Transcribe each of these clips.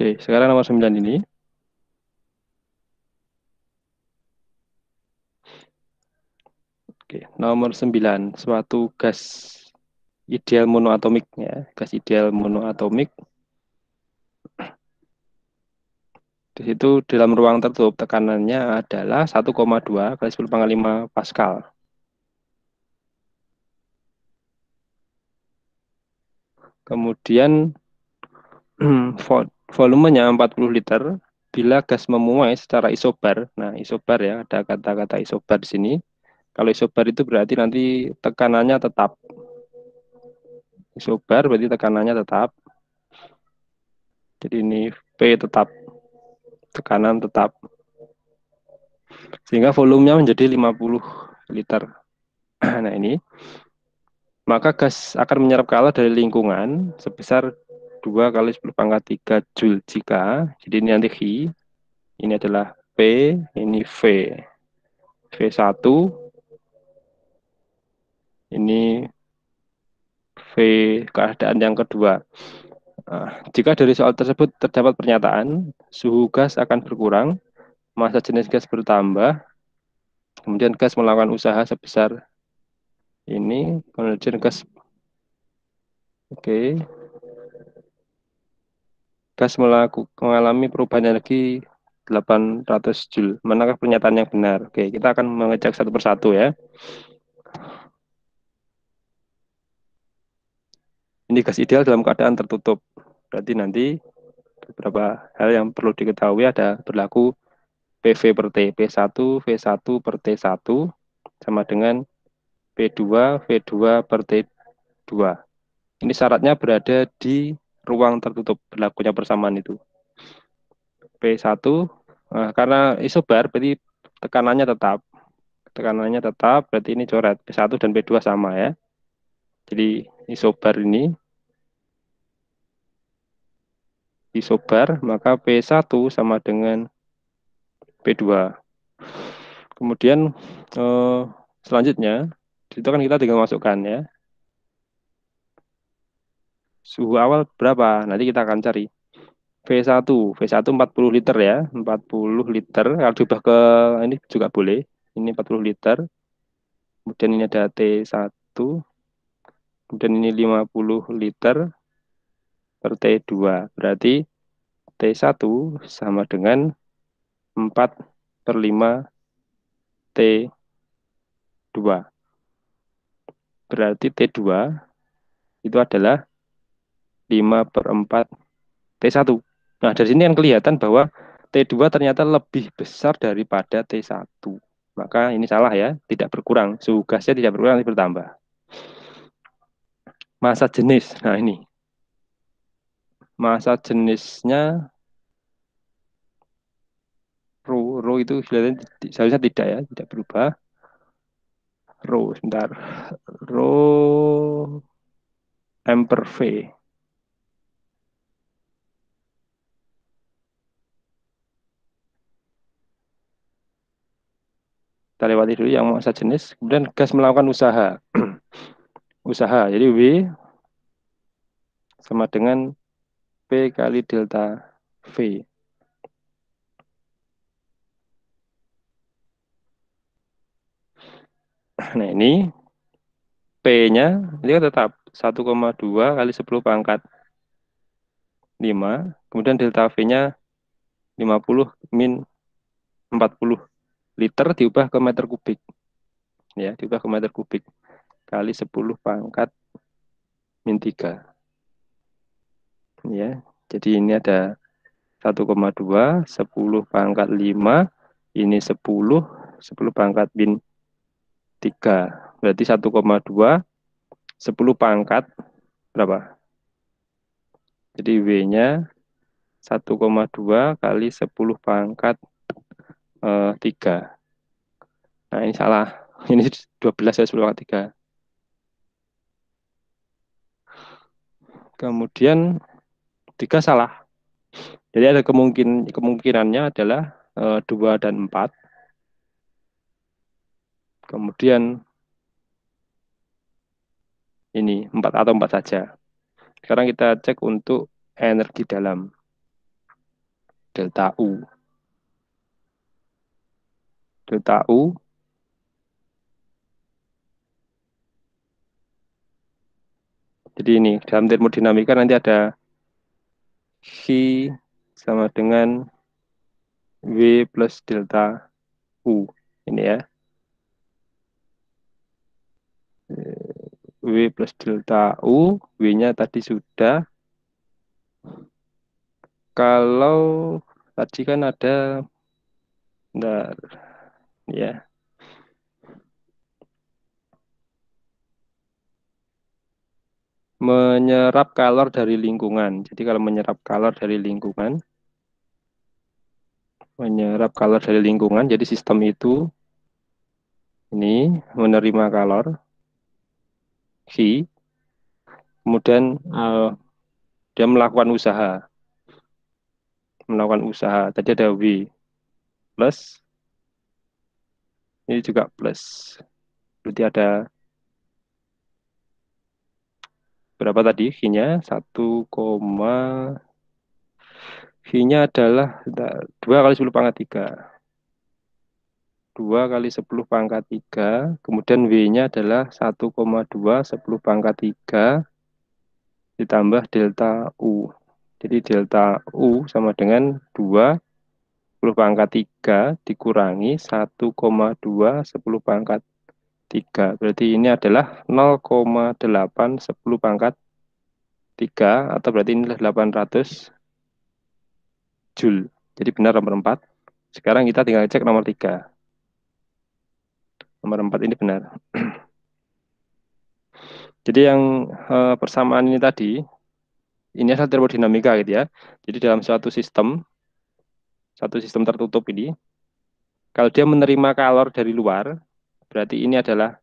Oke, sekarang nomor 9 ini. Oke, nomor 9, suatu gas ideal monoatomik ya. Gas ideal monoatomik. Di situ dalam ruang tertutup tekanannya adalah 1,2 kali 10 pangkat 5 Pascal. Kemudian volumenya 40 liter bila gas memuai secara isobar. Nah, isobar ya, ada kata-kata isobar di sini. Kalau isobar itu berarti nanti tekanannya tetap. Isobar berarti tekanannya tetap. Jadi ini P tetap, tekanan tetap. Sehingga volumenya menjadi 50 liter. Nah, ini maka gas akan menyerap kala dari lingkungan sebesar 2 kali 10 pangkat 3 Joule jika, jadi ini nanti ini adalah P, ini V. V1, ini V keadaan yang kedua. Nah, jika dari soal tersebut terdapat pernyataan, suhu gas akan berkurang, massa jenis gas bertambah, kemudian gas melakukan usaha sebesar ini, kemudian gas, oke, gas mengalami perubahan energi 800 Joule. Manakah pernyataan yang benar? Oke, kita akan mengecek satu persatu ya. Ini gas ideal dalam keadaan tertutup. Berarti nanti beberapa hal yang perlu diketahui ada berlaku PV per T. P1, V1 per T1 sama dengan P2, V2 per T2. Ini syaratnya berada di ruang tertutup, berlakunya persamaan itu. P1, karena isobar berarti tekanannya tetap. Tekanannya tetap, berarti ini coret. P1 dan P2 sama ya. Jadi isobar ini, isobar, maka P1 sama dengan P2. Kemudian selanjutnya, itu kan kita tinggal masukkan ya. Suhu awal berapa? Nanti kita akan cari. V1, V1 40 liter ya. 40 liter, kalau diubah ke ini juga boleh. Ini 40 liter. Kemudian ini ada T1. Kemudian ini 50 liter per T2. Berarti T1 sama dengan 4 per 5 T2. Berarti T2 itu adalah 5 per 4 T1. Nah, dari sini kan kelihatan bahwa T2 ternyata lebih besar daripada T1. Maka ini salah ya, tidak berkurang. Suhu gasnya tidak berkurang, tapi bertambah. Massa jenis, nah ini. Massa jenisnya rho itu seharusnya tidak ya, tidak berubah. Rho, sebentar. Rho M per V. Kita lewati dulu yang massa jenis. Kemudian gas melakukan usaha. Usaha, jadi W sama dengan P kali delta V. Nah ini P-nya ini kan tetap 1,2 kali 10 pangkat 5. Kemudian delta V-nya 50 min 40 liter diubah ke meter kubik. Ya, diubah ke meter kubik kali 10 pangkat min 3. Ya, jadi ini ada 1,2, 10 pangkat 5, ini 10 pangkat min 3. Berarti 1,2, 10 pangkat berapa? Jadi W-nya 1,2 kali 10 pangkat 3. Nah, ini salah. Ini 12 ya 10 pangkat 3. Kemudian 3 salah. Jadi ada kemungkinannya adalah 2 dan 4. Kemudian ini 4 atau 4 saja. Sekarang kita cek untuk energi dalam. delta U. Delta U jadi ini dalam termodinamika nanti ada Phi sama dengan W plus delta U. Ini ya. W plus delta U, W-nya tadi sudah. Kalau tadi kan ada, bentar, ya, menyerap kalor dari lingkungan. Jadi kalau menyerap kalor dari lingkungan, jadi sistem itu ini menerima kalor V, kemudian dia melakukan usaha. Tadi ada W plus, ini juga plus. Berarti ada berapa tadi? V-nya 1, V-nya adalah 2 kali 10 pangkat 3. 2 kali 10 pangkat 3. Kemudian W-nya adalah 1,2 10 pangkat 3 ditambah delta U. Jadi delta U sama dengan 2 10 pangkat 3 dikurangi 1,2 10 pangkat 3. Berarti ini adalah 0,8 10 pangkat 3 atau berarti ini adalah 800 Joule. Jadi benar nomor 4. Sekarang kita tinggal cek nomor 3. Nomor 4 ini benar. Jadi yang persamaan ini tadi, ini adalah termodinamika gitu ya. Jadi dalam satu sistem tertutup ini, kalau dia menerima kalor dari luar, berarti ini adalah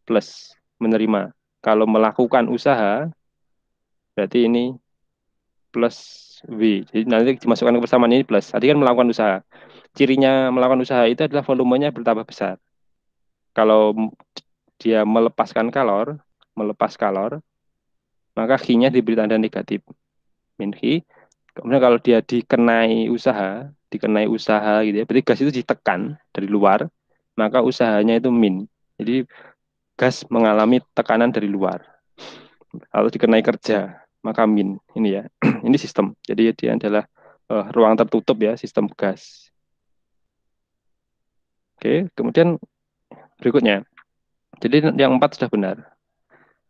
plus, menerima. Kalau melakukan usaha, berarti ini plus V. Jadi nanti dimasukkan ke persamaan ini plus. Tadi kan melakukan usaha. Cirinya melakukan usaha itu adalah volumenya bertambah besar. Kalau dia melepas kalor, maka Q-nya diberi tanda negatif, min Q. Kemudian kalau dia dikenai usaha gitu ya, berarti gas itu ditekan dari luar, maka usahanya itu min. Jadi gas mengalami tekanan dari luar. Kalau dikenai kerja, maka min. Ini ya, ini sistem. Jadi dia adalah ruang tertutup ya, sistem gas. Oke, kemudian berikutnya. Jadi yang 4 sudah benar.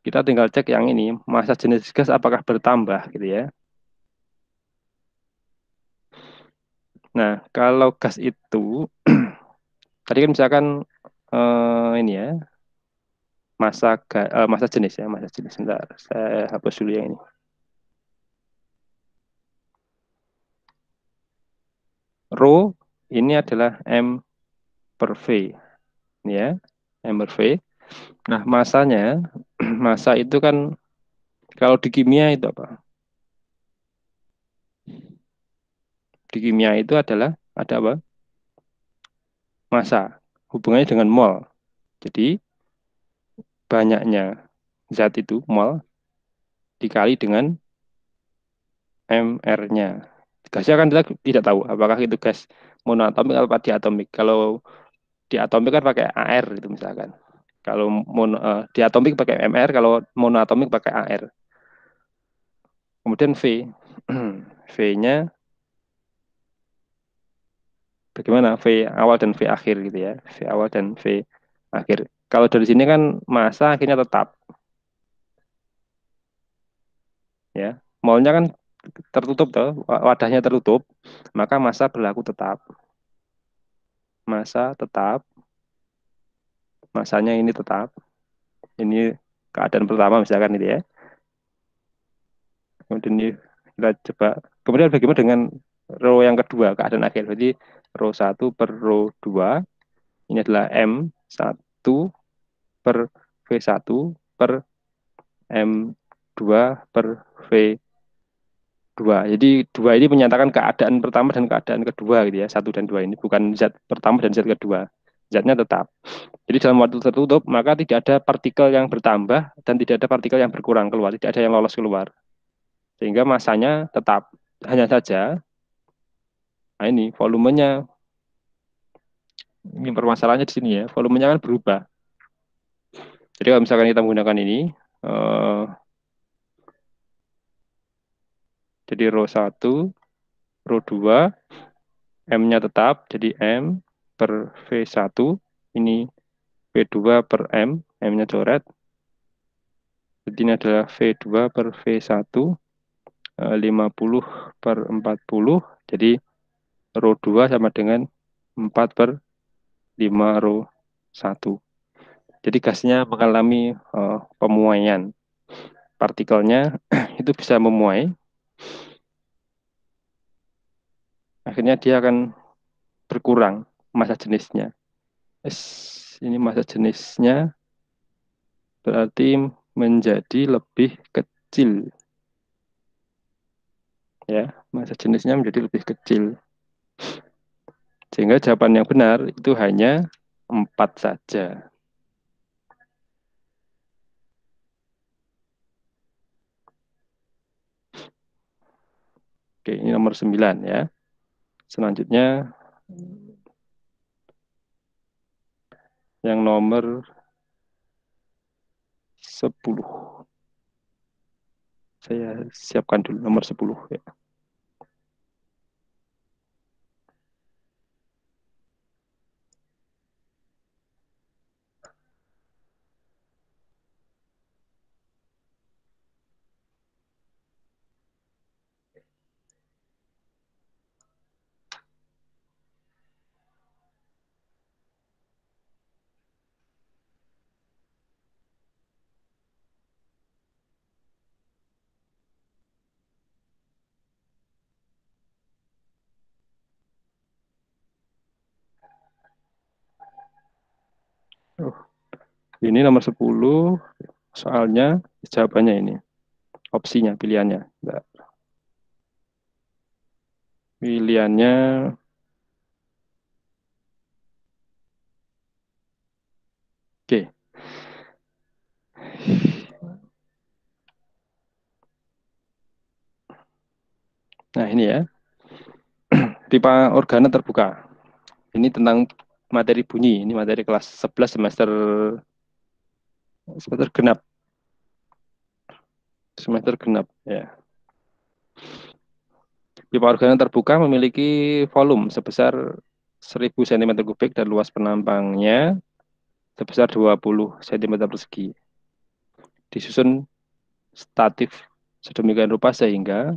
Kita tinggal cek yang ini, massa jenis gas apakah bertambah gitu ya. Nah, kalau gas itu, tadi kan misalkan ini ya, massa jenis ya, massa jenis. Sebentar, saya hapus dulu yang ini. Rho ini adalah M per V. Ini ya, M per V. Nah, masanya, massa itu kan, kalau di kimia itu apa? Di kimia itu adalah, ada apa? Massa, hubungannya dengan mol. Jadi, banyaknya zat itu, mol, dikali dengan MR-nya. Gasnya kan kita tidak tahu apakah itu gas monoatomik atau diatomik. Kalau diatomik kan pakai AR itu misalkan. Kalau diatomik pakai MR, kalau monoatomik pakai AR. Kemudian V. V-nya bagaimana? V awal dan V akhir gitu ya. V awal dan V akhir. Kalau dari sini kan massa akhirnya tetap ya. Molnya kan tertutup tuh, wadahnya tertutup, maka massa berlaku tetap. Massa tetap, massanya ini tetap. Ini keadaan pertama misalkan ini ya. Kemudian ini kita coba. Kemudian bagaimana dengan row yang kedua, keadaan akhir. Berarti row 1 per row 2. Ini adalah M1 per V1 per M2 per V2. Jadi dua ini menyatakan keadaan pertama dan keadaan kedua gitu ya. 1 dan 2 ini bukan zat pertama dan zat kedua. Zatnya tetap. Jadi dalam waktu tertutup, maka tidak ada partikel yang bertambah dan tidak ada partikel yang berkurang keluar. Tidak ada yang lolos keluar. Sehingga masanya tetap. Hanya saja Nah ini volumenya, ini permasalahannya di sini ya, volumenya kan berubah. Jadi kalau misalkan kita menggunakan ini, eh, jadi row 1, row 2, M-nya tetap, jadi M per V1, ini V2 per M, M-nya coret. Jadi ini adalah V2 per V1, 50 per 40. Jadi row 2 sama dengan 4 per 5 row 1. Jadi gasnya mengalami pemuaian. Partikelnya itu bisa memuai. Akhirnya dia akan berkurang massa jenisnya. Ini massa jenisnya berarti menjadi lebih kecil. Ya, massa jenisnya menjadi lebih kecil. Sehingga jawaban yang benar itu hanya 4 saja. Oke, ini nomor 9 ya. Selanjutnya yang nomor 10. Saya siapkan dulu nomor 10 ya. Oh, ini nomor 10 soalnya jawabannya ini. Opsinya, pilihannya. Nah, pilihannya oke. Nah, ini ya. Pipa organa terbuka. Ini tentang materi bunyi. Ini materi kelas 11 semester genap. Semester genap ya. Pipa organa terbuka memiliki volume sebesar 1000 cm3 dan luas penampangnya sebesar 20 cm persegi. Disusun statif sedemikian rupa sehingga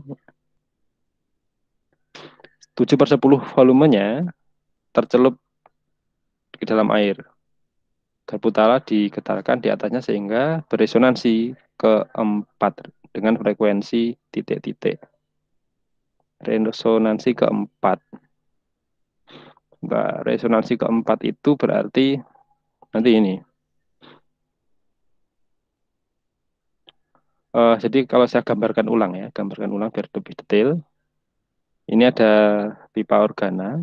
7/10 volumenya tercelup ke dalam air. Garpu tala digetarkan di atasnya sehingga beresonansi keempat dengan frekuensi titik-titik. Resonansi keempat. Nah, resonansi keempat itu berarti nanti ini. Jadi kalau saya gambarkan ulang ya, gambarkan ulang biar lebih detail. Ini ada pipa organa.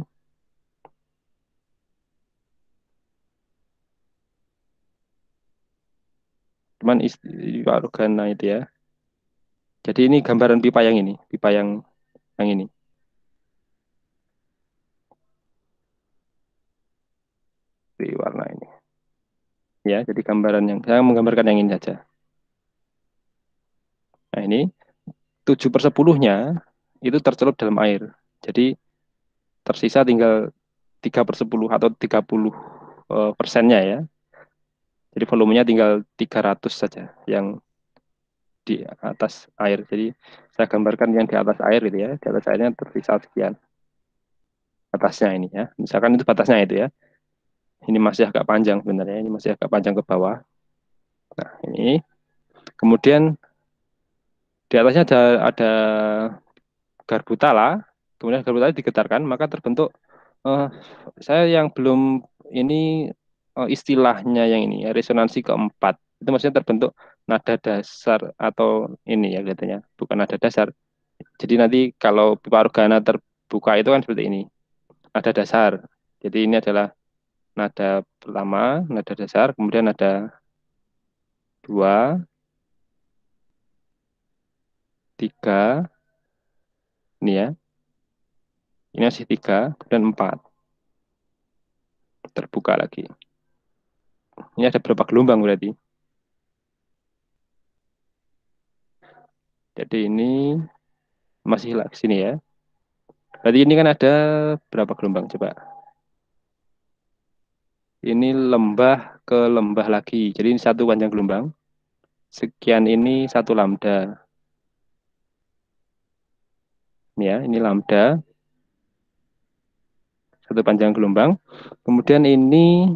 Cuman pipa organa itu ya. Jadi ini gambaran pipa yang ini, pipa yang ini. Di warna ini. Ya, jadi gambaran yang saya menggambarkan yang ini saja. Nah, ini 7/10-nya itu tercelup dalam air. Jadi tersisa tinggal 3/10 atau 30 persennya ya. Jadi volumenya tinggal 300 saja yang di atas air. Jadi saya gambarkan yang di atas air gitu ya. Di atas airnya tersisa sekian. Atasnya ini ya. Misalkan itu batasnya itu ya. Ini masih agak panjang sebenarnya. Ini masih agak panjang ke bawah. Nah ini. Kemudian di atasnya ada garbu tala. Kemudian garbu tala digetarkan. Maka terbentuk. Uh, saya yang belum ini istilahnya yang ini ya. Resonansi keempat. Itu maksudnya terbentuk nada dasar atau ini ya kelihatannya. Bukan nada dasar. Jadi nanti kalau pipa organa terbuka itu kan seperti ini. Nada dasar. Jadi ini adalah nada pertama, nada dasar, kemudian ada dua, tiga, ini ya. Ini masih 3, kemudian 4. Terbuka lagi. Ini ada berapa gelombang berarti? Jadi ini masih sini ya. Berarti ini kan ada berapa gelombang coba? Ini lembah ke lembah lagi. Jadi ini satu panjang gelombang. Sekian ini satu lambda. Ya, ini lambda. Satu panjang gelombang. Kemudian ini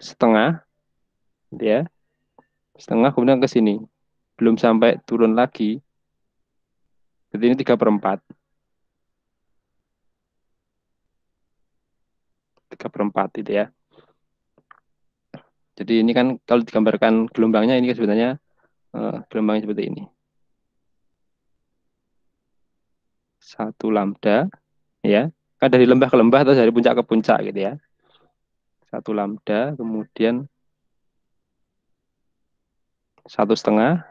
setengah, ya. Setengah kemudian ke sini. Belum sampai turun lagi. Jadi ini 3/4. 3/4 itu ya. Jadi ini kan kalau digambarkan gelombangnya ini kan sebenarnya gelombangnya seperti ini. Satu lambda, ya. Kan dari lembah ke lembah atau dari puncak ke puncak gitu ya. Satu lambda, kemudian 1/2,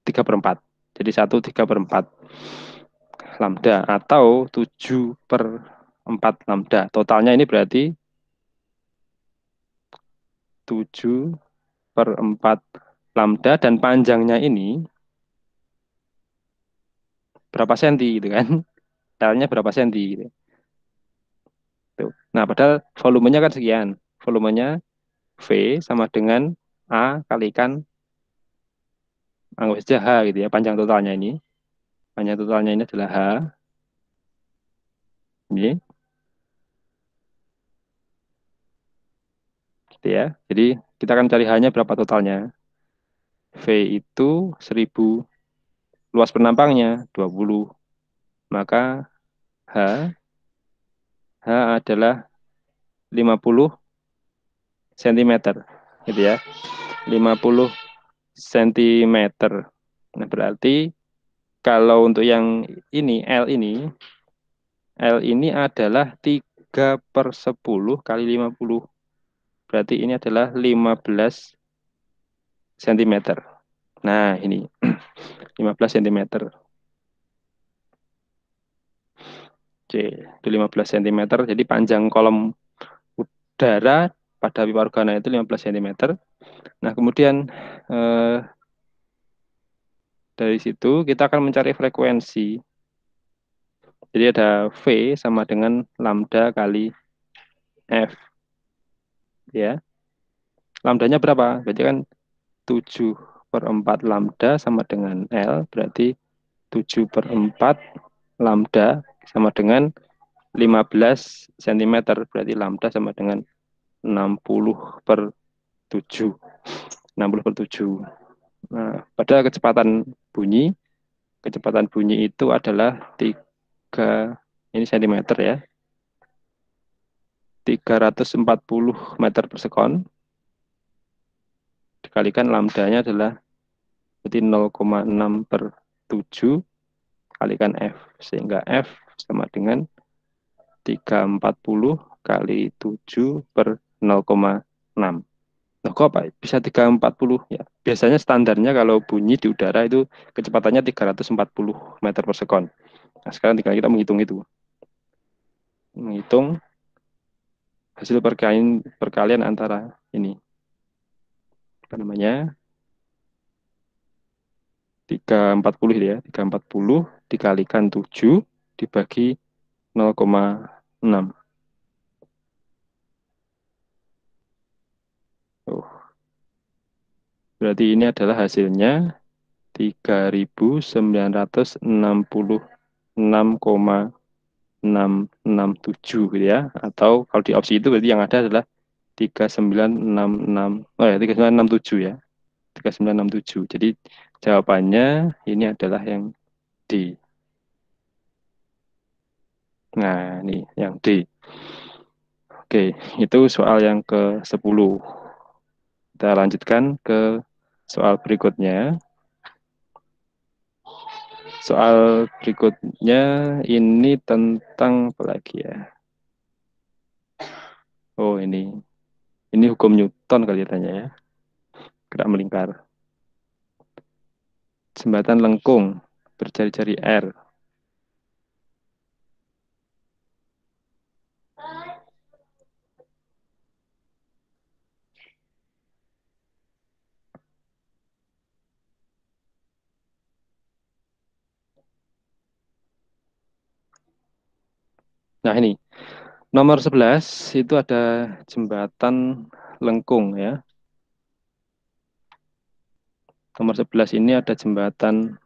3/4. Jadi 1/3/4 lambda atau 7/4 lambda. Totalnya ini berarti 7/4 lambda dan panjangnya ini berapa senti gitu kan. L-nya berapa senti gitu. Tuh. Nah, padahal volumenya kan sekian. Volumenya V sama dengan A kalikan anggap saja H gitu ya, panjang totalnya ini. Panjang totalnya ini adalah H. Ini, gitu ya. Jadi kita akan cari H-nya berapa totalnya. V itu 1000, luas penampangnya 20. Maka H, H adalah 50 cm. Gitu ya. 50 cm. Nah, berarti kalau untuk yang ini, L ini adalah 3/10 kali 50. Berarti ini adalah 15 cm. Nah, ini 15 cm. Oke, itu 15 cm. Jadi panjang kolom udara pada pipa organa itu 15 cm. Nah, kemudian eh, dari situ kita akan mencari frekuensi. Jadi ada V sama dengan lambda kali F. Ya, lambdanya berapa? Berarti kan 7/4 lambda sama dengan L. Berarti 7/4 lambda sama dengan 15 cm. Berarti lambda sama dengan 60/7. 60/7. Nah, pada kecepatan bunyi itu adalah 3, ini cm ya, 340 meter per sekon, dikalikan lambdanya adalah berarti 0,6/7 kalikan F, sehingga F sama dengan 340 kali 7 per 0,6. Nah, kok Pak bisa 340 ya? Biasanya standarnya kalau bunyi di udara itu kecepatannya 340 meter per sekon. Nah, sekarang tinggal kita menghitung itu. Menghitung hasil perkalian antara ini. Apa namanya? 340 ya. 340 dikalikan 7 dibagi 0,6. Oh, berarti ini adalah hasilnya 3966,667 gitu ya. Atau kalau di opsi itu berarti yang ada adalah 3966, oh ya 3967 ya. 3967. Jadi jawabannya ini adalah yang D. Nah, ini yang D. Oke, itu soal yang ke-10. Kita lanjutkan ke soal berikutnya. Soal berikutnya ini tentang apa lagi ya? Oh, ini hukum Newton kali tanya ya. Gerak melingkar. jembatan lengkung berjari-jari R. Nah ini, nomor 11 itu ada jembatan lengkung ya. Nomor 11 ini ada jembatan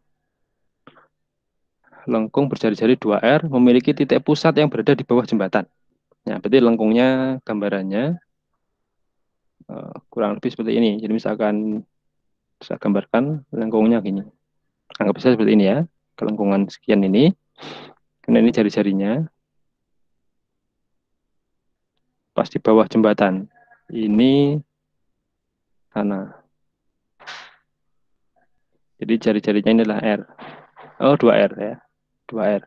lengkung berjari-jari 2R memiliki titik pusat yang berada di bawah jembatan. Nah, berarti lengkungnya gambarannya kurang lebih seperti ini. Jadi misalkan saya gambarkan lengkungnya gini. Anggap saja seperti ini ya. Kelengkungan sekian ini. Karena ini jari-jarinya pas di bawah jembatan. Ini tanah. Jadi jari-jarinya inilah R. Oh, 2R ya. 2R.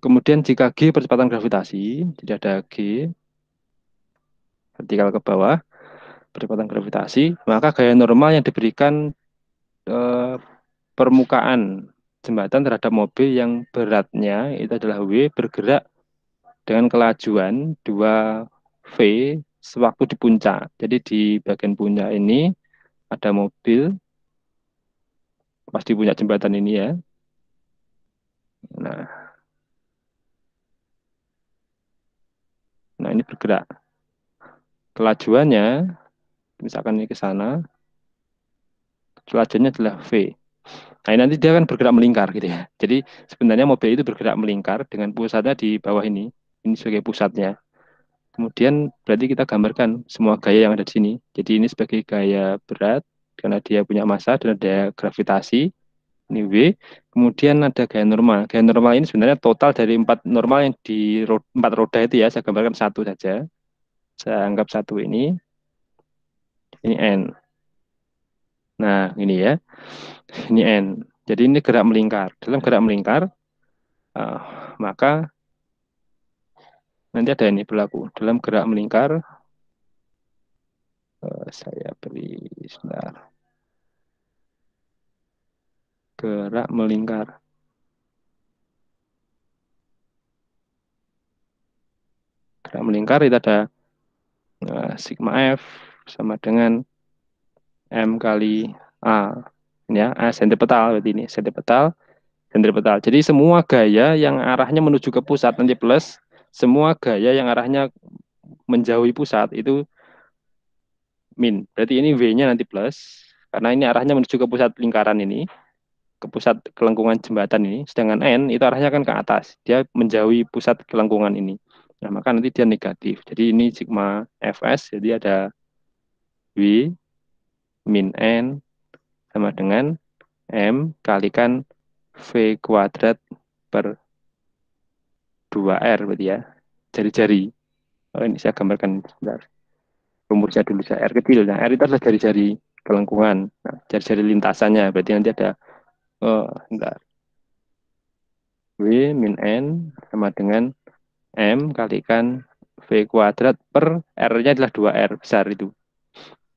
Kemudian jika G percepatan gravitasi, jadi ada G vertikal ke bawah, percepatan gravitasi, maka gaya normal yang diberikan eh, permukaan jembatan terhadap mobil yang beratnya itu adalah W bergerak dengan kelajuan 2V sewaktu di puncak. Jadi di bagian puncak ini ada mobil pas di puncak jembatan ini ya. Nah, nah ini bergerak. Kelajuannya misalkan ini ke sana, kelajuannya adalah V. Nah, nanti dia akan bergerak melingkar gitu ya. Jadi sebenarnya mobil itu bergerak melingkar dengan pusatnya di bawah ini. Ini sebagai pusatnya. Kemudian berarti kita gambarkan semua gaya yang ada di sini. Jadi ini sebagai gaya berat karena dia punya massa dan ada gravitasi. Ini W. Kemudian ada gaya normal. Gaya normal ini sebenarnya total dari 4 normal yang di 4 roda itu ya. Saya gambarkan satu saja. Saya anggap satu ini. Ini N. Nah, ini ya. Ini N. Jadi ini gerak melingkar. Dalam gerak melingkar, uh, maka nanti ada ini berlaku. Dalam gerak melingkar, saya beri sebentar. Gerak melingkar. Gerak melingkar itu ada sigma F sama dengan M kali A. Ini ya, A sentripetal berarti ini. Sentripetal, sentripetal. Jadi semua gaya yang arahnya menuju ke pusat nanti plus, semua gaya yang arahnya menjauhi pusat itu min. Berarti ini V-nya nanti plus, karena ini arahnya menuju ke pusat lingkaran ini, ke pusat kelengkungan jembatan ini. Sedangkan N itu arahnya kan ke atas. Dia menjauhi pusat kelengkungan ini. Nah, maka nanti dia negatif. Jadi ini sigma Fs, jadi ada W min N sama dengan M kalikan V kuadrat per 2R berarti ya. Jari-jari. Oh, ini saya gambarkan sebentar. Rumusnya dulu saya R kecil. Nah, R itu adalah jari-jari kelengkungan. Nah, jari-jari lintasannya. Berarti nanti ada sebentar. W min N sama dengan M kalikan V kuadrat per R-nya adalah 2R besar itu.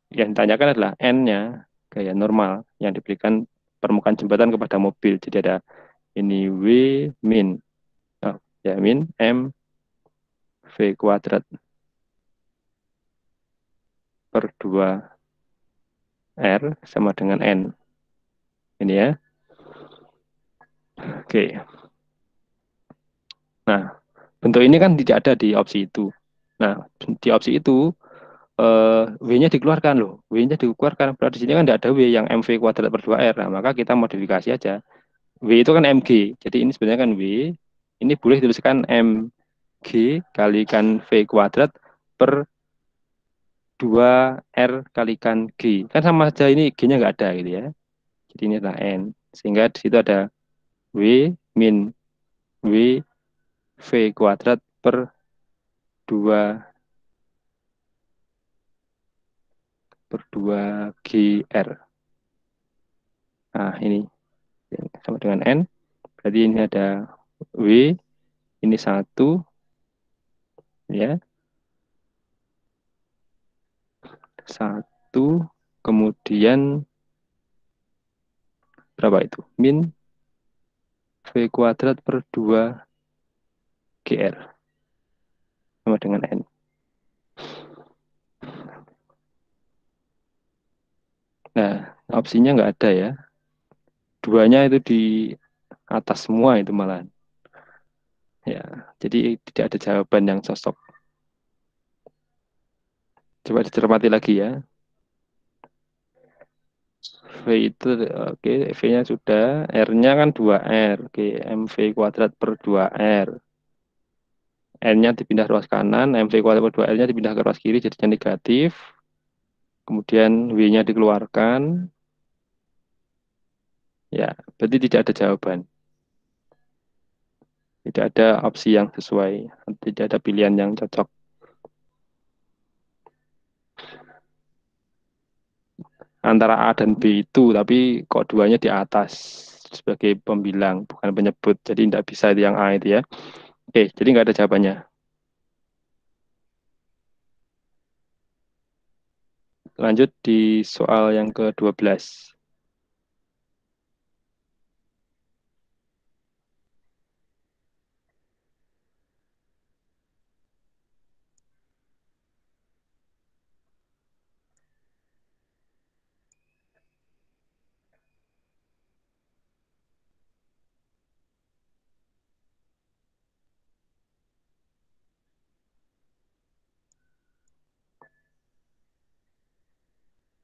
Yang ditanyakan adalah N-nya, gaya normal yang diberikan permukaan jembatan kepada mobil. Jadi ada ini W min, oh, ya min M V kuadrat per 2R sama dengan N. Ini ya. Oke. Nah, bentuk ini kan tidak ada di opsi itu. Nah, di opsi itu W-nya dikeluarkan loh. W-nya dikeluarkan. Berarti di sini kan tidak ada W yang MV kuadrat per 2R. Nah, maka kita modifikasi aja. W itu kan MG. Jadi ini sebenarnya kan W. Ini boleh dituliskan MG kalikan V kuadrat per 2R kalikan G. Kan sama saja ini G-nya nggak ada gitu ya. Jadi ini adalah N. Sehingga di situ ada W min W V kuadrat per 2 GR. Nah, ini sama dengan N. Berarti ini ada W, ini satu, ya, satu, kemudian berapa itu? Min V kuadrat per 2 GR sama dengan N. Nah, opsinya nggak ada ya. Duanya itu di atas semua itu malah. Ya, jadi tidak ada jawaban yang cocok. Coba dicermati lagi ya. V itu, oke, V-nya sudah. R-nya kan 2R. Oke, MV kuadrat per 2R. N-nya dipindah ruas kanan, MV kuadrat per 2R-nya dipindah ke ruas kiri, jadinya negatif. Kemudian W-nya dikeluarkan. Ya, berarti tidak ada jawaban. Tidak ada opsi yang sesuai. Tidak ada pilihan yang cocok. Antara A dan B itu, tapi kok duanya di atas sebagai pembilang, bukan penyebut. Jadi tidak bisa itu yang A itu ya. Oke, jadi nggak ada jawabannya. Lanjut di soal yang ke-12.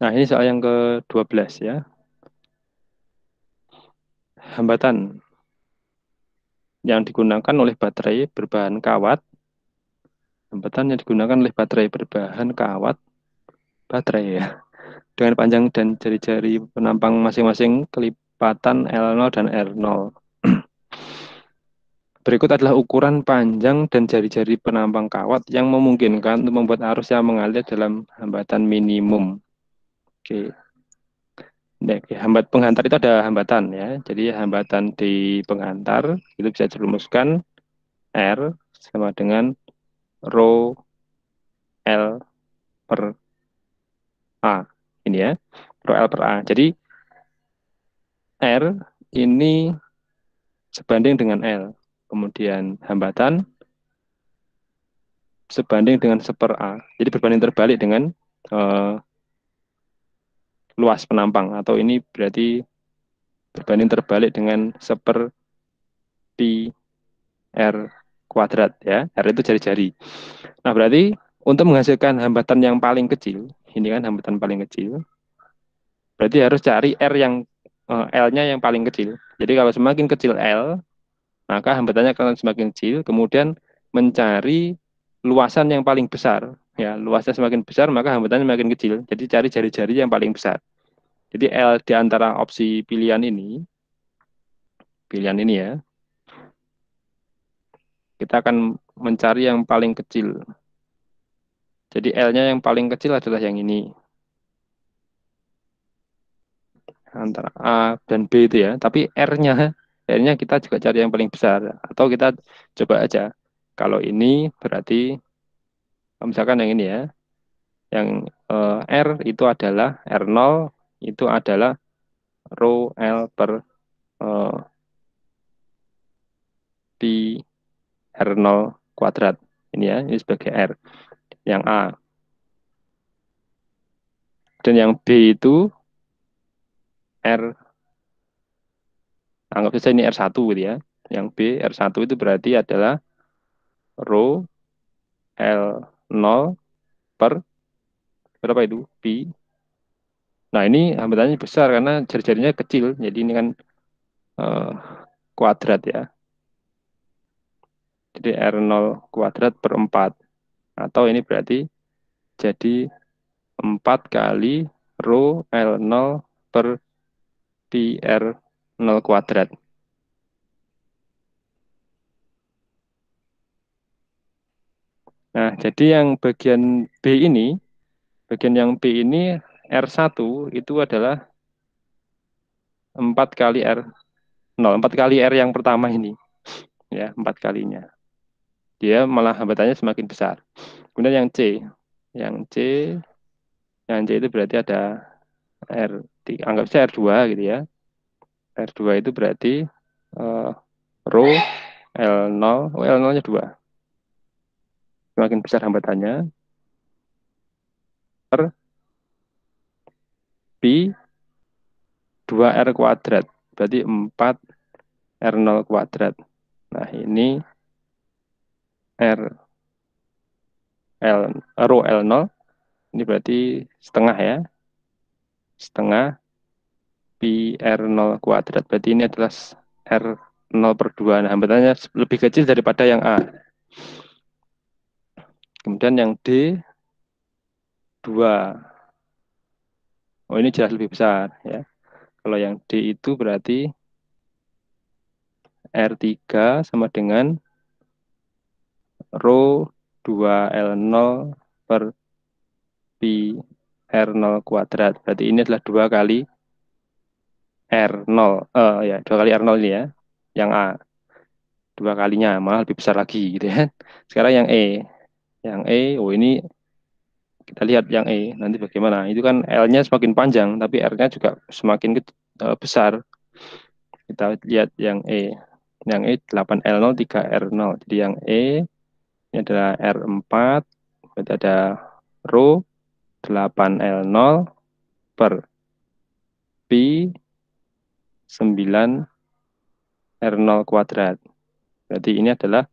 Nah, ini soal yang ke-12 ya. Hambatan yang digunakan oleh baterai berbahan kawat. Hambatan yang digunakan oleh baterai berbahan kawat. Baterai ya. Dengan panjang dan jari-jari penampang masing-masing kelipatan L0 dan R0. Berikut adalah ukuran panjang dan jari-jari penampang kawat yang memungkinkan untuk membuat arus yang mengalir dalam hambatan minimum. Oke. Nah, hambat penghantar itu ada hambatan ya. Jadi hambatan di penghantar itu bisa dirumuskan R sama dengan rho L per A. Ini ya, rho L per A. Jadi R ini sebanding dengan L. Kemudian hambatan sebanding dengan seper A. Jadi berbanding terbalik dengan eh, luas penampang. Atau ini berarti berbanding terbalik dengan seper pi R kuadrat ya. R itu jari-jari. Nah, berarti untuk menghasilkan hambatan yang paling kecil, ini kan hambatan paling kecil, berarti harus cari R yang L-nya yang paling kecil. Jadi kalau semakin kecil L, maka hambatannya akan semakin kecil, kemudian mencari luasan yang paling besar. Ya, luasnya semakin besar, maka hambatannya semakin kecil. Jadi cari jari-jari yang paling besar. Jadi L di antara opsi pilihan ini ya, kita akan mencari yang paling kecil. Jadi L-nya yang paling kecil adalah yang ini. Antara A dan B itu ya. Tapi R-nya kita juga cari yang paling besar. Atau kita coba aja. Kalau ini berarti, misalkan yang ini ya. Yang R itu adalah R0 itu adalah rho L per eh, pi R0 kuadrat. Ini ya, ini sebagai R. Yang A. Dan yang B itu R, anggap saja ini R1 gitu ya. Yang B, R1 itu berarti adalah rho L0 per berapa itu? Pi. Nah, ini hambatannya besar karena jari-jarinya kecil. Jadi ini kan eh, kuadrat ya. Jadi R0 kuadrat per 4. Atau ini berarti jadi 4 kali rho L0 per pi R0 kuadrat. Nah, jadi yang bagian yang B ini R1 itu adalah 4 kali R0, 4 kali R yang pertama ini. Ya, 4 kalinya. Dia malah hambatannya semakin besar. Kemudian yang C, yang C itu berarti ada R, anggap saja R2 gitu ya. R2 itu berarti rho L0, L0-nya 2. Semakin besar hambatannya, per pi 2R kuadrat. Berarti 4 R0 kuadrat. Nah, ini R L rho L0 ini berarti setengah ya. Setengah pi R0 kuadrat. Berarti ini adalah R0/2. Nah, hambatannya lebih kecil daripada yang A. Kemudian yang D 2. Oh, ini jelas lebih besar ya. Kalau yang D itu berarti R3 sama dengan rho 2L0 per pi R0 kuadrat. Berarti ini adalah 2 kali R0. Ya, 2 kali R0 ini ya. Yang A. 2 kalinya, malah lebih besar lagi gitu ya. Sekarang yang E. Yang E, oh ini kita lihat yang E. Nanti bagaimana. Itu kan L-nya semakin panjang, tapi R-nya juga semakin besar. Kita lihat yang E. Yang E 8L0, 3R0. Jadi yang E ini adalah R4. Berarti ada rho 8L0 per pi 9R0 kuadrat. Berarti ini adalah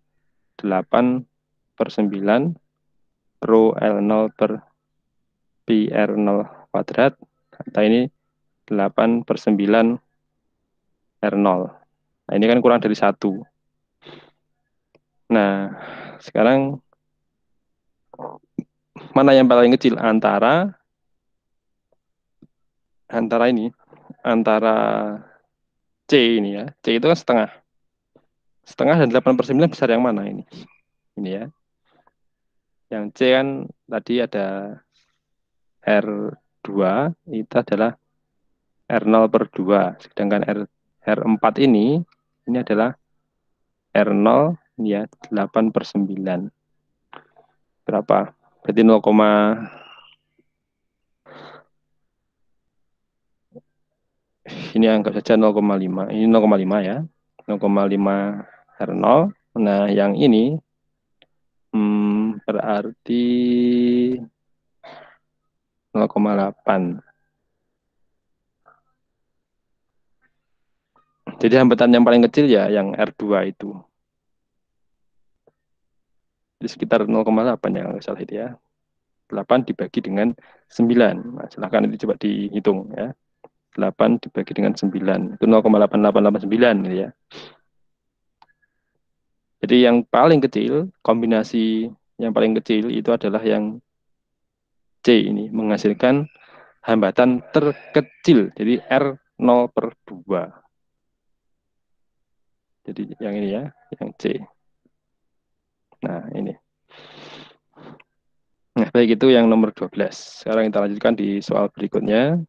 8/9 rho L0 per pi R0 kuadrat. Atau ini 8/9 R0. Nah, ini kan kurang dari 1. Nah, sekarang mana yang paling kecil antara ini, antara C ini ya. C itu kan setengah. Setengah dan 8/9 besar yang mana ini? Ini ya. Yang C kan tadi ada R2, itu adalah R0/2. Sedangkan R4 ini adalah R0 ya 8/9. Berapa? Berarti 0, ini anggap saja 0,5. Ini 0,5 ya. 0,5 R0. Nah, yang ini berarti 0,8. Jadi hambatan yang paling kecil ya yang R2 itu. Di sekitar 0,8 ya kalau salah itu ya. 8 dibagi dengan 9. Nah, silahkan itu coba dihitung ya. 8 dibagi dengan 9. Itu 0,8889 gitu ya. Jadi yang paling kecil, kombinasi yang paling kecil itu adalah yang C ini. Menghasilkan hambatan terkecil. Jadi R0/2. Jadi yang ini ya, yang C. Nah, ini. Nah, baik itu yang nomor 12. Sekarang kita lanjutkan di soal berikutnya.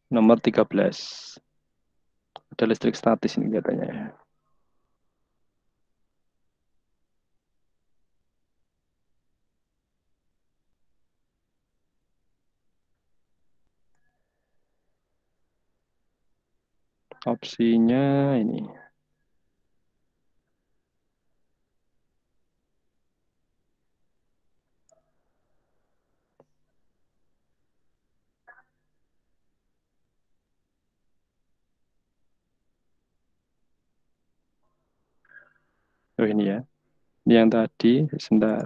Nomor 13. Ada listrik statis ini katanya. Opsinya ini. Oh ini ya. Ini yang tadi, sebentar.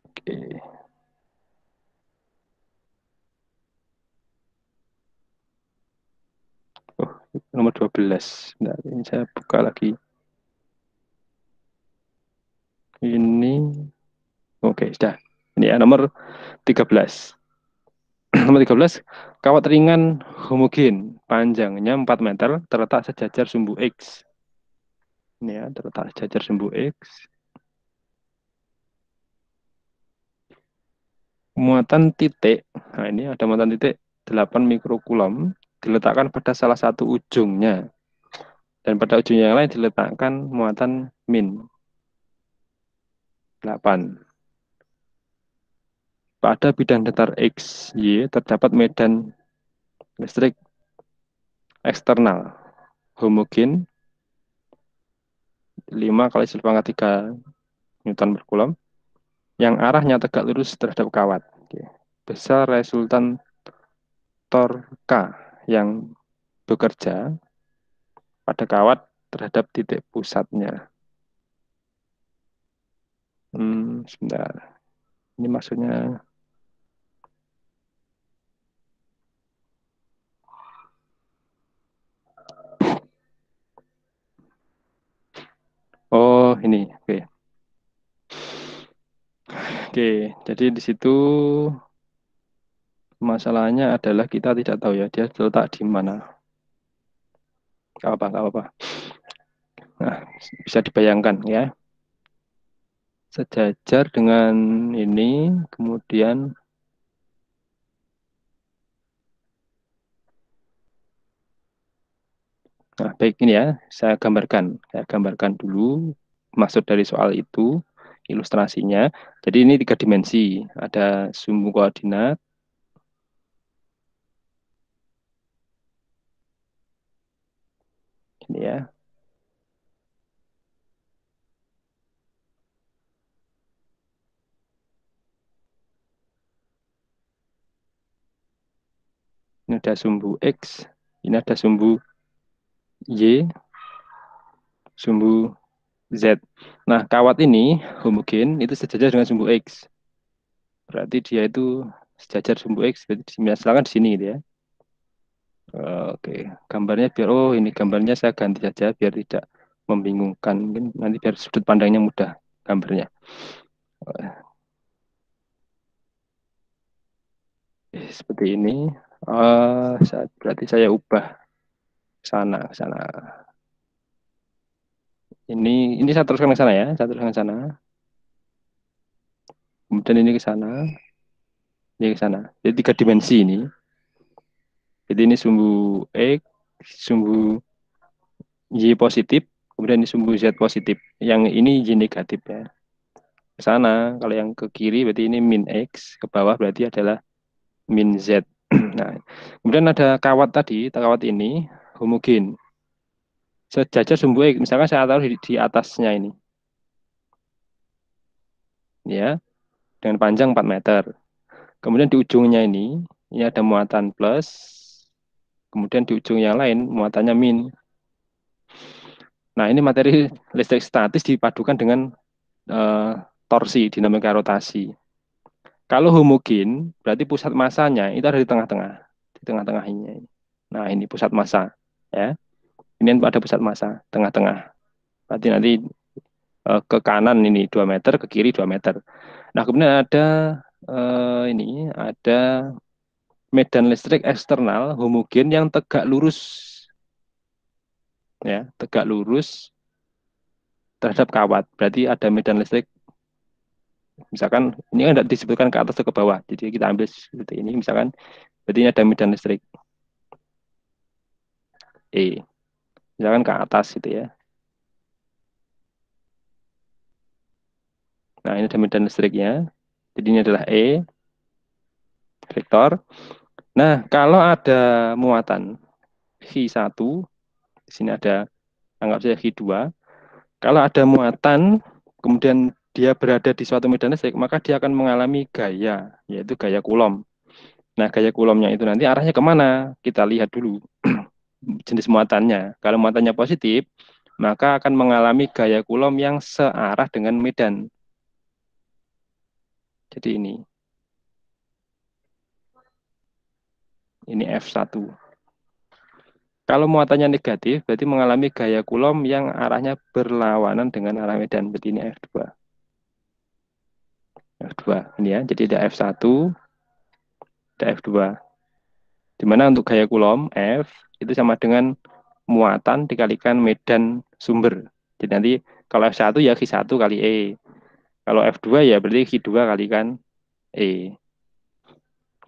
Oke. Oh, nomor 12. Nah, ini saya buka lagi. Ini. Oke, sudah. Ini ya, nomor 13. Nomor 13, kawat ringan homogen, panjangnya 4 meter, terletak sejajar sumbu X. Ini ya, terletak sejajar sumbu X. muatan titik, nah ini ada muatan titik 8 mikrokulom diletakkan pada salah satu ujungnya. Dan pada ujung yang lain diletakkan muatan min 8. Pada bidang datar X, Y terdapat medan listrik eksternal homogen 5 kali 10 pangkat 3 Newton per Coulomb yang arahnya tegak lurus terhadap kawat. Oke. Besar resultan torka yang bekerja pada kawat terhadap titik pusatnya. Sebentar. Ini maksudnya, oh ini, oke. Oke, jadi di situ masalahnya adalah kita tidak tahu ya dia terletak di mana. Gak apa, gak apa. Nah, bisa dibayangkan ya. Sejajar dengan ini, kemudian nah, baik ini ya, saya gambarkan dulu maksud dari soal itu, ilustrasinya. Jadi ini 3 dimensi, ada sumbu koordinat, ini ya. Ini ada sumbu X, ini ada sumbu Y, sumbu Z. Nah, kawat ini homogen itu sejajar dengan sumbu X. Berarti dia itu sejajar sumbu X, berarti misalkan di sini gitu ya. Oke, gambarnya biar, oh ini gambarnya saya ganti saja biar tidak membingungkan. Mungkin nanti biar sudut pandangnya mudah gambarnya. Seperti ini. Berarti saya ubah ke sana. Ini saya teruskan ke sana ya, saya teruskan ke sana. Kemudian ini ke sana, ini ke sana. Jadi 3 dimensi ini. Jadi ini sumbu X, sumbu Y positif, kemudian ini sumbu Z positif. Yang ini Y negatif ya. Ke sana, kalau yang ke kiri berarti ini min X, ke bawah berarti adalah min Z. Nah, kemudian ada kawat tadi, kawat ini homogen. Sejajar sumbu X, misalkan saya taruh di atasnya ini. Ya, dengan panjang 4 meter. Kemudian di ujungnya ini ada muatan plus, kemudian di ujung yang lain muatannya min. Nah, ini materi listrik statis dipadukan dengan torsi, dinamika rotasi. Kalau homogen, berarti pusat masanya itu ada di tengah-tengah, di tengah-tengah ini. Nah, ini pusat massa, ya. Ini ada pusat massa, tengah-tengah. Berarti nanti ke kanan ini 2 meter, ke kiri 2 meter. Nah, kemudian ada ini, ada medan listrik eksternal homogen yang tegak lurus, ya, tegak lurus terhadap kawat. Berarti ada medan listrik, misalkan ini kan tidak disebutkan ke atas atau ke bawah, jadi kita ambil seperti ini, misalkan, berarti ini ada medan listrik E, misalkan ke atas gitu ya. Nah ini ada medan listriknya, jadi ini adalah E, vektor. Nah kalau ada muatan Hi1, di sini ada, anggap saja Hi2, kalau ada muatan, kemudian dia berada di suatu medan listrik, maka dia akan mengalami gaya, yaitu gaya Coulomb. Nah, gaya Coulombnya itu nanti arahnya kemana? Kita lihat dulu jenis muatannya. Kalau muatannya positif, maka akan mengalami gaya Coulomb yang searah dengan medan. Jadi ini F1. Kalau muatannya negatif, berarti mengalami gaya Coulomb yang arahnya berlawanan dengan arah medan. Berarti ini F2. F2 ini ya. Jadi ada F1, ada F2. Di mana untuk gaya Coulomb F itu sama dengan muatan dikalikan medan sumber. Jadi nanti kalau F1 ya Q1 kali E. Kalau F2 ya berarti Q2 kalikan E.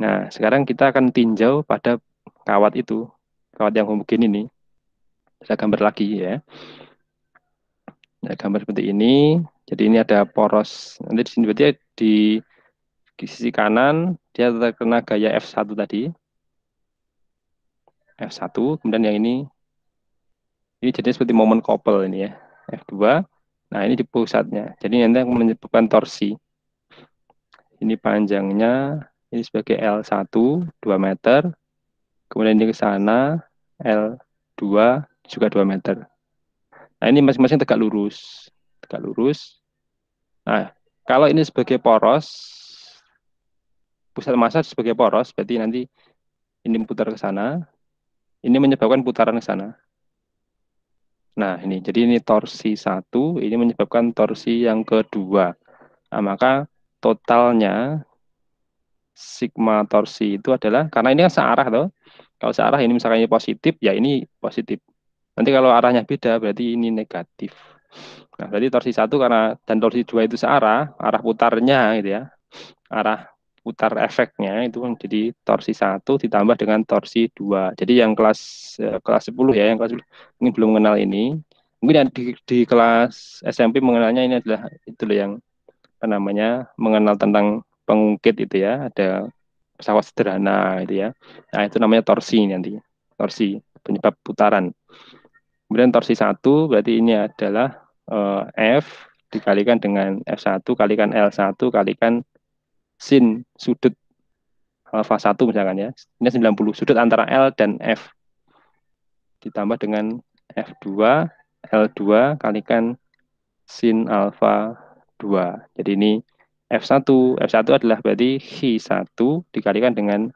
Nah, sekarang kita akan tinjau pada kawat itu, kawat yang homogen ini. Saya gambar lagi ya. Nah, gambar seperti ini. Jadi ini ada poros. Nanti di sini berarti di sisi kanan dia terkena gaya F1 tadi. F1, kemudian yang ini jadi seperti momen couple ini ya. F2. Nah, ini di pusatnya. Jadi nanti akan menyebabkan torsi. Ini panjangnya ini sebagai L1 2 meter. Kemudian ini ke sana L2 juga 2 meter. Nah, ini masing-masing tegak lurus. Tegak lurus. Nah, kalau ini sebagai poros, pusat massa sebagai poros, berarti nanti ini putar ke sana, ini menyebabkan putaran ke sana. Nah, ini jadi ini torsi satu, ini menyebabkan torsi yang kedua. Nah, maka totalnya sigma torsi itu adalah, karena ini kan searah toh. Kalau searah ini misalkan ini positif, ya ini positif. Nanti kalau arahnya beda, berarti ini negatif. Nah, berarti torsi satu karena dan torsi dua itu searah, arah putarnya gitu ya. Arah putar efeknya itu jadi torsi satu ditambah dengan torsi dua. Jadi yang kelas 10 ya, yang kelas 10 mungkin belum mengenal ini. Mungkin yang di kelas SMP mengenalnya ini adalah itu loh yang apa namanya mengenal tentang pengungkit itu ya, ada pesawat sederhana itu ya. Nah, itu namanya torsi nanti. Torsi penyebab putaran. Kemudian torsi satu berarti ini adalah F dikalikan dengan F1 kalikan L1 kalikan sin sudut alfa 1 misalkan ya. Ini 90 sudut antara L dan F ditambah dengan F2 L2 kalikan sin alfa 2. Jadi ini F1. F1 adalah berarti Hi1 dikalikan dengan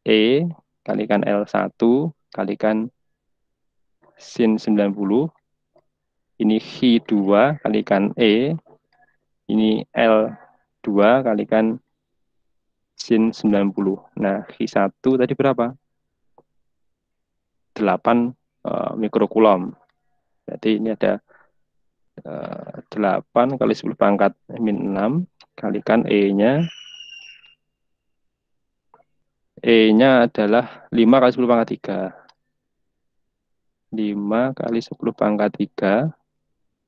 E kalikan L1 kalikan sin 90. Ini Hi2 kalikan E. Ini L2 kalikan sin 90. Nah, Hi1 tadi berapa? 8 mikrokulom. Berarti ini ada 8 kali 10 pangkat min 6 kalikan E-nya. E-nya adalah 5 kali 10 pangkat 3. 5 kali 10 pangkat 3.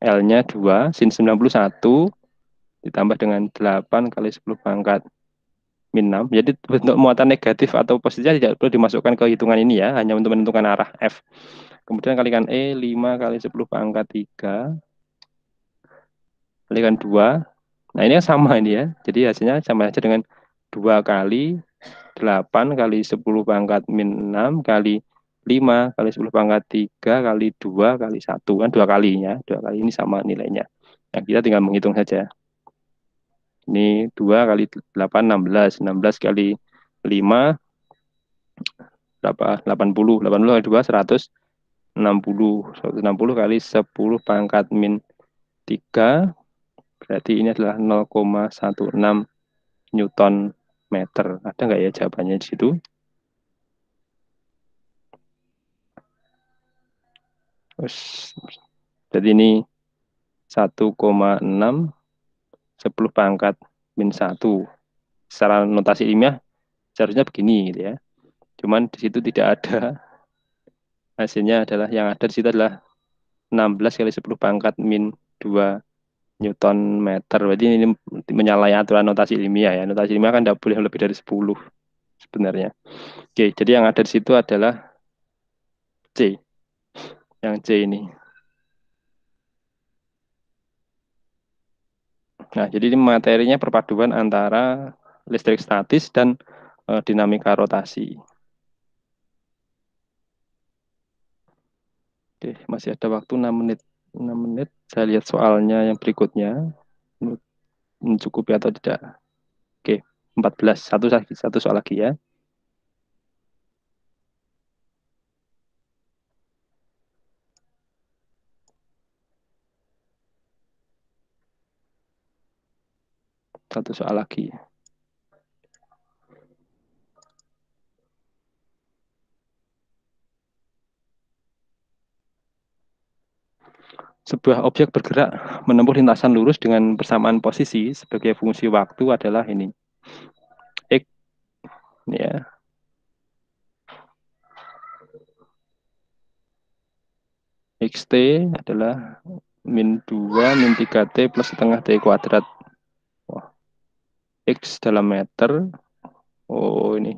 L-nya 2. Sin 91 ditambah dengan 8 kali 10 pangkat min 6. Jadi bentuk muatan negatif atau positifnya tidak perlu dimasukkan ke hitungan ini ya. Hanya untuk menentukan arah F. Kemudian kalikan E 5 kali 10 pangkat 3 kalikan 2. Nah, ini kan sama ini ya. Jadi hasilnya sama aja dengan 2 kali 8 kali 10 pangkat min 6 kali 5 kali 10 pangkat 3 kali 2 kali 1. Kan 2 kalinya. 2 kali ini sama nilainya. Nah, kita tinggal menghitung saja. Ini 2 kali 8, 16. 16 kali 5, berapa? 80. 80 kali 2, 160. 160 kali 10 pangkat min 3. Berarti ini adalah 0,16 Newton meter. Ada nggak ya jawabannya di situ? Jadi ini 1,6 10 pangkat min 1. Secara notasi ilmiah seharusnya begini gitu ya. Cuman di situ tidak ada. Hasilnya adalah yang ada di situ adalah 16 kali 10 pangkat min 2 Newton meter. Berarti ini menyalahi aturan notasi ilmiah ya. Notasi ilmiah kan tidak boleh lebih dari 10 sebenarnya. Oke, jadi yang ada di situ adalah C. Yang C ini. Nah, jadi ini materinya perpaduan antara listrik statis dan dinamika rotasi. Oke, masih ada waktu 6 menit. 6 menit. Saya lihat soalnya yang berikutnya. Mencukupi atau tidak. Oke, 14. Satu soal lagi ya. Satu soal lagi. Sebuah objek bergerak menempuh lintasan lurus dengan persamaan posisi sebagai fungsi waktu adalah ini. X Ini ya. XT adalah min 2 min 3T plus setengah T kuadrat. Wah, X dalam meter. Oh, ini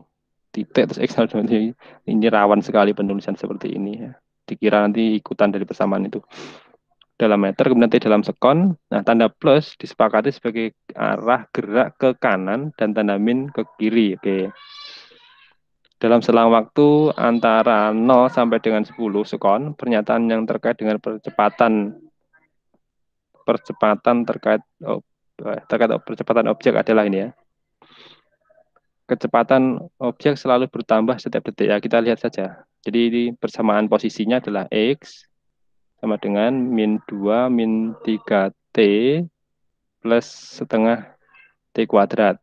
titik terus X dalam meter. Ini rawan sekali penulisan seperti ini ya. Dikira nanti ikutan dari persamaan itu. Dalam meter, kemudian T dalam sekon. Nah, tanda plus disepakati sebagai arah gerak ke kanan dan tanda min ke kiri. Oke. Dalam selang waktu antara 0 sampai dengan 10 sekon, pernyataan yang terkait dengan percepatan terkait percepatan objek adalah ini ya. Kecepatan objek selalu bertambah setiap detik. Ya, kita lihat saja. Jadi ini persamaan posisinya adalah X sama dengan min 2 min 3T plus setengah T kuadrat.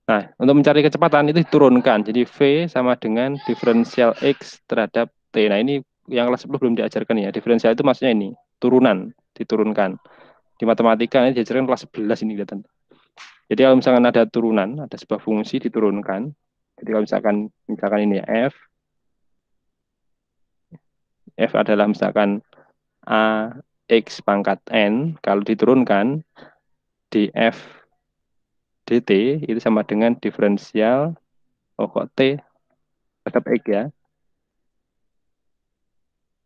Nah, untuk mencari kecepatan itu diturunkan. Jadi V sama dengan diferensial X terhadap T. Nah, ini yang kelas 10 belum diajarkan ya. Diferensial itu maksudnya ini, turunan, diturunkan. Di matematika ini diajarkan kelas 11 ini kelihatan. Jadi kalau misalkan ada turunan, ada sebuah fungsi diturunkan. Jadi kalau misalkan ini F adalah misalkan A X pangkat N, kalau diturunkan df dt itu sama dengan diferensial kok T terhadap X ya.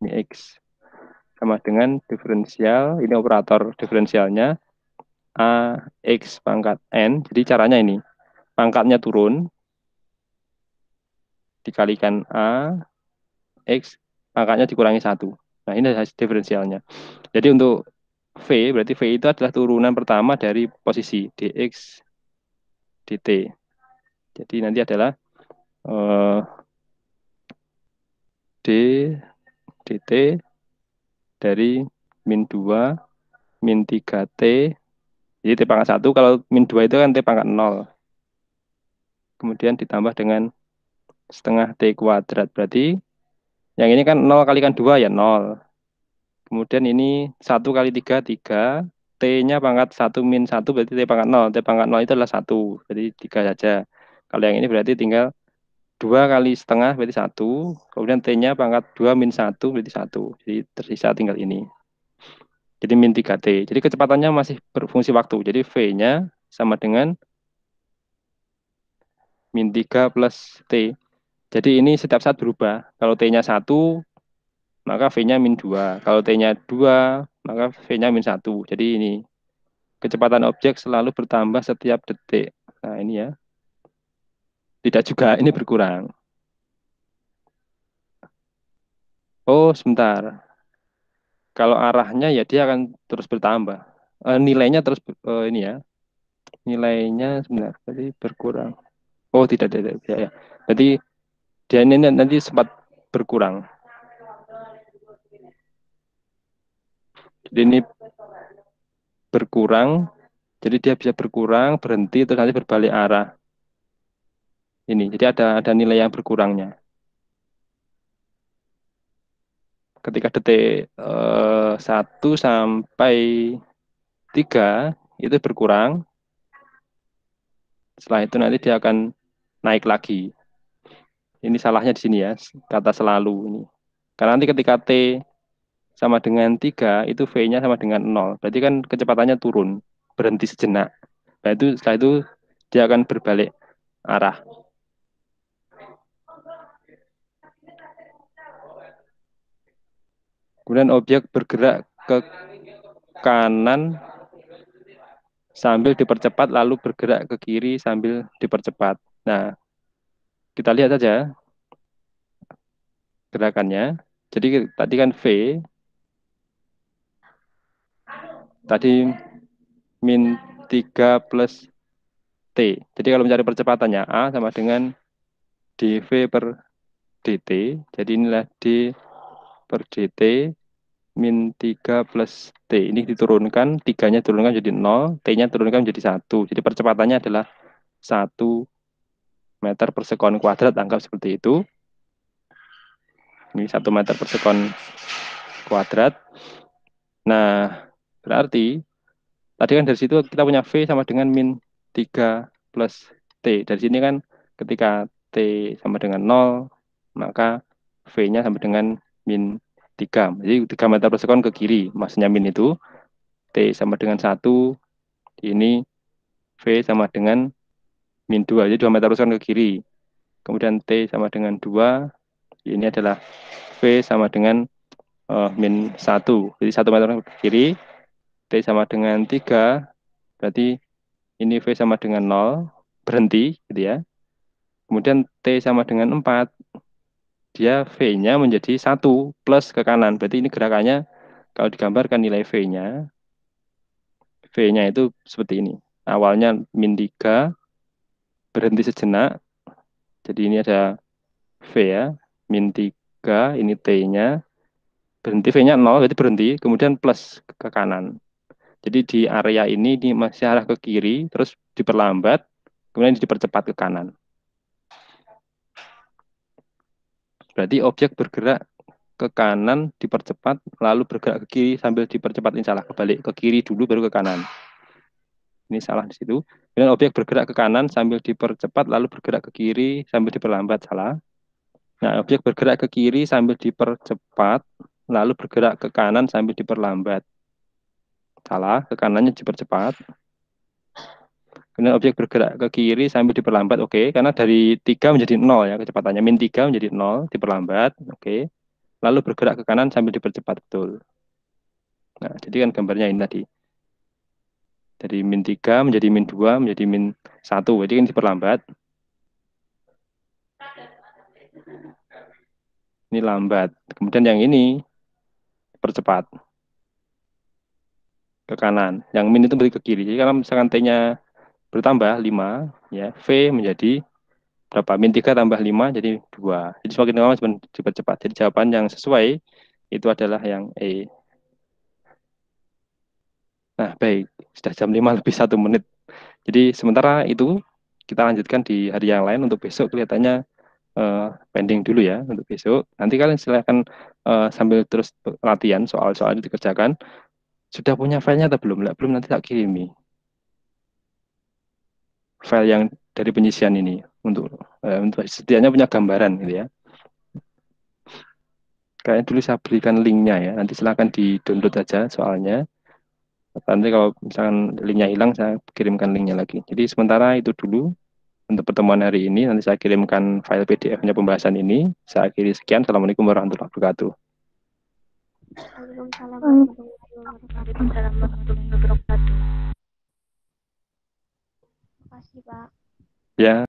Ini X sama dengan diferensial, ini operator diferensialnya A X pangkat N. Jadi caranya ini, pangkatnya turun, dikalikan A X, pangkatnya dikurangi 1. Nah, ini adalah diferensialnya. Jadi untuk V, berarti V itu adalah turunan pertama dari posisi dx dt. Jadi nanti adalah d dt dari min 2 min 3T. Jadi T pangkat 1, kalau min 2 itu kan T pangkat 0. Kemudian ditambah dengan setengah T kuadrat. Berarti yang ini kan 0 kalikan 2 ya 0. Kemudian ini 1 kali 3, 3. T-nya pangkat 1 min 1 berarti T pangkat 0. T pangkat 0 itu adalah 1. Berarti 3 saja. Kalau yang ini berarti tinggal 2 kali setengah berarti 1. Kemudian T-nya pangkat 2 min 1 berarti 1. Jadi tersisa tinggal ini. Jadi min 3T. Jadi kecepatannya masih berfungsi waktu. Jadi V-nya sama dengan min 3 plus T. Jadi ini setiap saat berubah. Kalau T-nya 1, maka V-nya min 2. Kalau T-nya 2, maka V-nya min 1. Jadi ini kecepatan objek selalu bertambah setiap detik. Nah ini ya. Tidak juga, ini berkurang. Oh sebentar. Kalau arahnya ya dia akan terus bertambah. Nilainya terus ini ya. Nilainya sebentar. Jadi berkurang. Oh tidak. Ya, ya. Jadi dia ini nanti sempat berkurang. Jadi ini berkurang. Jadi dia bisa berkurang, berhenti, terus nanti berbalik arah. Ini, jadi ada nilai yang berkurangnya. Ketika detik 1 sampai 3 itu berkurang. Setelah itu nanti dia akan naik lagi. Ini salahnya di sini ya, kata selalu ini. Karena nanti ketika T sama dengan 3, itu V-nya sama dengan 0. Berarti kan kecepatannya turun, berhenti sejenak. Nah, setelah itu dia akan berbalik arah. Kemudian objek bergerak ke kanan sambil dipercepat, lalu bergerak ke kiri sambil dipercepat. Nah, kita lihat saja gerakannya. Jadi tadi kan V, tadi min 3 plus T. Jadi kalau mencari percepatannya A sama dengan dV per dt. Jadi inilah D per dt min 3 plus T. Ini diturunkan, 3-nya turunkan jadi 0, T-nya turunkan menjadi 1. Jadi percepatannya adalah 1 meter per sekon kuadrat, anggap seperti itu. Ini 1 meter per sekon kuadrat. Nah, berarti tadi kan dari situ kita punya V sama dengan min 3 plus T. Dari sini kan Ketika T sama dengan 0, maka V-nya sama dengan min 3. Jadi 3 meter per sekon ke kiri. Maksudnya min itu T sama dengan 1, ini V sama dengan min 2. Jadi 2 meter per sekon ke kiri. Kemudian T sama dengan 2, ini adalah V sama dengan min 1. Jadi 1 meter ke kiri, T sama dengan 3, berarti ini V sama dengan 0, berhenti gitu ya. Kemudian T sama dengan 4, dia V-nya menjadi 1 plus ke kanan. Berarti ini gerakannya kalau digambarkan nilai V-nya itu seperti ini. Awalnya min 3, berhenti sejenak. Jadi ini ada V ya, min 3, ini T-nya. Berhenti V-nya 0, berarti berhenti. Kemudian plus ke kanan. Jadi di area ini masih arah ke kiri, terus diperlambat, kemudian dipercepat ke kanan. Berarti objek bergerak ke kanan dipercepat, lalu bergerak ke kiri sambil dipercepat. Ini salah, kebalik. Ke kiri dulu baru ke kanan. Ini salah di situ. Kemudian objek bergerak ke kanan sambil dipercepat, lalu bergerak ke kiri sambil diperlambat. Salah. Nah, objek bergerak ke kiri sambil dipercepat, lalu bergerak ke kanan sambil diperlambat. Salah, ke kanannya dipercepat. Kemudian objek bergerak ke kiri sambil diperlambat, oke. Karena dari 3 menjadi 0 ya kecepatannya. Min 3 menjadi 0, diperlambat, oke. Lalu bergerak ke kanan sambil dipercepat, betul. Nah, jadi kan gambarnya ini tadi. Dari min 3 menjadi min 2 menjadi min 1. Jadi kan diperlambat. Ini lambat. Kemudian yang ini percepat ke kanan. Yang min itu berarti ke kiri. Jadi kalau misalkan T-nya bertambah 5, ya, V menjadi berapa? Min 3 tambah 5 jadi 2. Jadi semakin lama semakin dipercepat. Jadi jawaban yang sesuai itu adalah yang E. Nah, baik. Sudah jam 5 lebih 1 menit. Jadi sementara itu kita lanjutkan di hari yang lain. Untuk besok kelihatannya pending dulu ya untuk besok. Nanti kalian silahkan sambil terus latihan soal-soal itu dikerjakan. Sudah punya filenya atau belum? Lah, belum, nanti tak kirimi file yang dari penyisian ini untuk setidaknya punya gambaran gitu ya. Kayaknya dulu saya berikan linknya ya. Nanti silahkan di-download aja soalnya. Nanti kalau misalkan linknya hilang, saya kirimkan linknya lagi. Jadi sementara itu dulu untuk pertemuan hari ini. Nanti saya kirimkan file PDF-nya pembahasan ini. Saya akhiri sekian. Assalamualaikum warahmatullahi wabarakatuh. Waalaikumsalam warahmatullahi wabarakatuh. Terima kasih, Pak. Ya.